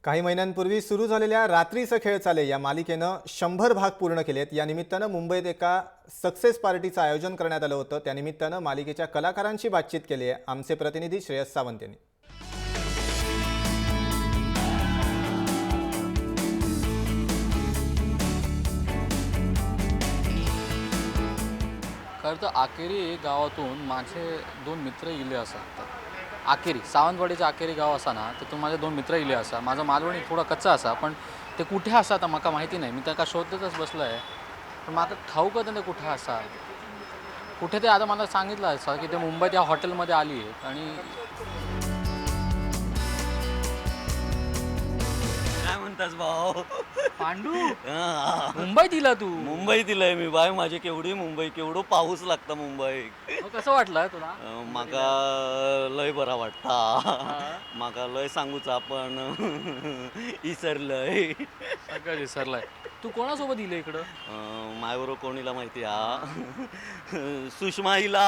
काही महिन्यांपूर्वी सुरू झालेल्या रात्रीचं खेळ चाले या मालिकेनं 100 भाग पूर्ण केलेत। या निमित्तानं मुंबईत एका सक्सेस पार्टीचं आयोजन करण्यात आलं होतं। त्या निमित्तानं मालिकेच्या कलाकारांशी बातचीत केली आहे आमचे प्रतिनिधी श्रेयस सावंत यांनी। खरं तर आकेरी गावातून माझे 2 मित्र इले असतात। आकेरी सावंतवाडीचं आकेरी गाव असा ना, तर माझे 2 मित्र इले असा। माझा मालवणी थोडा कच्चा असा, पण ते कुठे असा तर मला माहिती नाही। मी त्याका शोधतच बसलो आहे, पण मला ठाऊक ते कुठे असा। कुठे ते आता मला सांगितलं असं की ते मुंबईत या हॉटेलमध्ये आली आहेत आणि काय म्हणतास भाऊ? पांडू हा. मुंबईत दिला तू? मुंबईत दिलंय मी बाय, माझे केवढी मुंबई, केवढं पाऊस लागतं मुंबई. मग कसं वाटलं तुला? माका लय बरा वाटता, माका लय सांगूचा पण इसरलंय. सगळं विसरलाय। तू कोणासोबत दिलं इकडं? मायबरोबर कोणीला माहिती हा? सुषमाईला.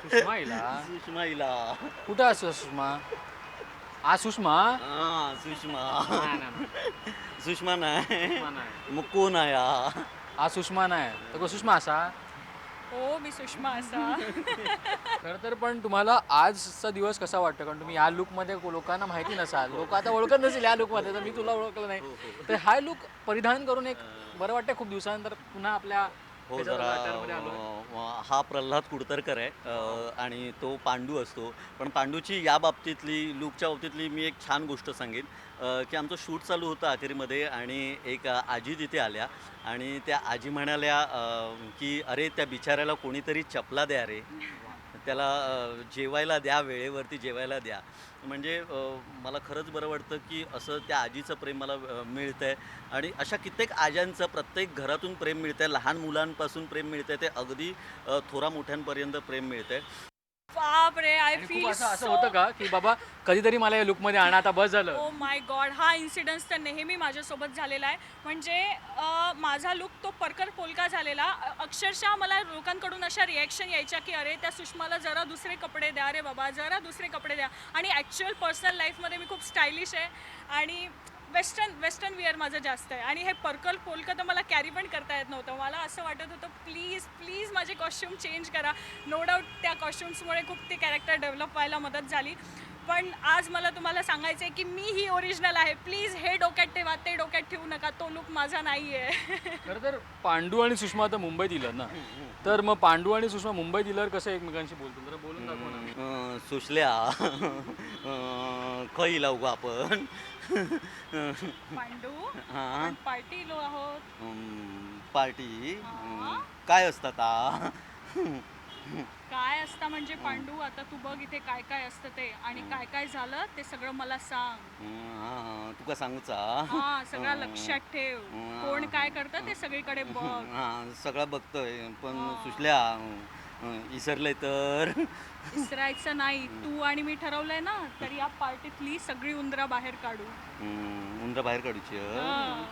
सुषमाईला? सुषमाईला. कुठं असं सुषमा? आ सुषमा? हा सुषमा. नाही, सुषमा नाही नाही। मग कोण आहे हा? आ सुषमा नाही तर को सुषमा असा? हो, मी सुषमा असा. खरं तर पण तुम्हाला आजचा दिवस कसा वाटतो? कारण तुम्ही या लुकमध्ये लोकांना माहिती नसाल, लोक आता ओळखत नसेल या लुकमध्ये, तर मी तुला ओळखलं नाही, तर हा लुक परिधान करून एक बरं वाटतं खूप दिवसानंतर पुन्हा आपल्या हो ह्याच्यात जरा लाटांमध्ये आलोय. हा प्रल्हाद कुडतरकर आहे आणि तो पांडू असतो. पण पांडूची या बाबतीतली लूकच्या बाबतीतली मी एक छान गोष्ट सांगेन की आमचं शूट चालू होतं अखेरीमध्ये आणि एक आजी तिथे आल्या आणि त्या आजी म्हणाल्या की अरे त्या बिचाऱ्याला कोणीतरी चपला द्या रे, त्याला जेवायला द्या, वेळेवरती जेवायला द्या. म्हणजे मला खरंच बरं वाटतं की असं त्या आजीचं प्रेम मला मिळतं आहे आणि अशा कित्येक आज्यांचं प्रत्येक घरातून प्रेम मिळतं आहे, लहान मुलांपासून प्रेम मिळतं आहे, ते अगदी थोरा मोठ्यांपर्यंत प्रेम मिळतं आहे. बाप रे, आय आणि खूप फील असं होतं का की बाबा कधीतरी मला या लुकमध्ये आणा, आता बस झालं? ओ माय गॉड, हा इन्सिडन्स तर नेहमी माझ्यासोबत झालेला आहे. म्हणजे माझा लुक तो परकर पोलका झालेला. अक्षरशः मला लोकांकडून अशा रिॲक्शन यायच्या की अरे त्या सुषमाला जरा दुसरे कपडे द्या रे बाबा, जरा दुसरे कपडे द्या. आणि ॲक्च्युअल पर्सनल लाईफमध्ये मी खूप स्टायलिश आहे आणि वेस्टर्न वेअर माझं जास्त आहे आणि हे पर्कल पोलकं तर मला कॅरी पण करता येत नव्हतं. मला असं वाटत होतं प्लीज माझे कॉस्ट्यूम चेंज करा. नो डाऊट त्या कॉस्ट्युम्समुळे खूप ते कॅरेक्टर डेव्हलप व्हायला मदत झाली. पण आज मला तुम्हाला सांगायचं आहे की मी ही ओरिजिनल आहे. प्लीज हे डोक्यात ठेवा, ते डोक्यात ठेवू नका, तो लुक माझा नाही आहे. खरं तर पांडू आणि सुषमा आता मुंबईत दिलं ना, तर मग पांडू आणि सुषमा मुंबईत दिल्यावर कसं एकमेकांशी बोलतो? जरा बोलून दाखव ना. सुशल्या खई लावू का आपण? पांडू, हां. आपण पार्टी लो आहोत. पार्टी हां. काय असतात आ? काय असतं म्हणजे पांडू, आता तू बघ इथे काय काय असतं ते आणि काय काय झालं ते सगळं मला सांग. तुका सांगूचा? हा, सगळं लक्षात ठेव. कोण काय करतं ते सगळीकडे बघ. सगळं बघतोय पण हां. सुशल्या इसरलंय तर. विसरायचं नाही. तू आणि मी ठरवलंय ना, तर या पार्टीतली सगळी उंदरा बाहेर काढू. उंदरा बाहेर काढूची. हां.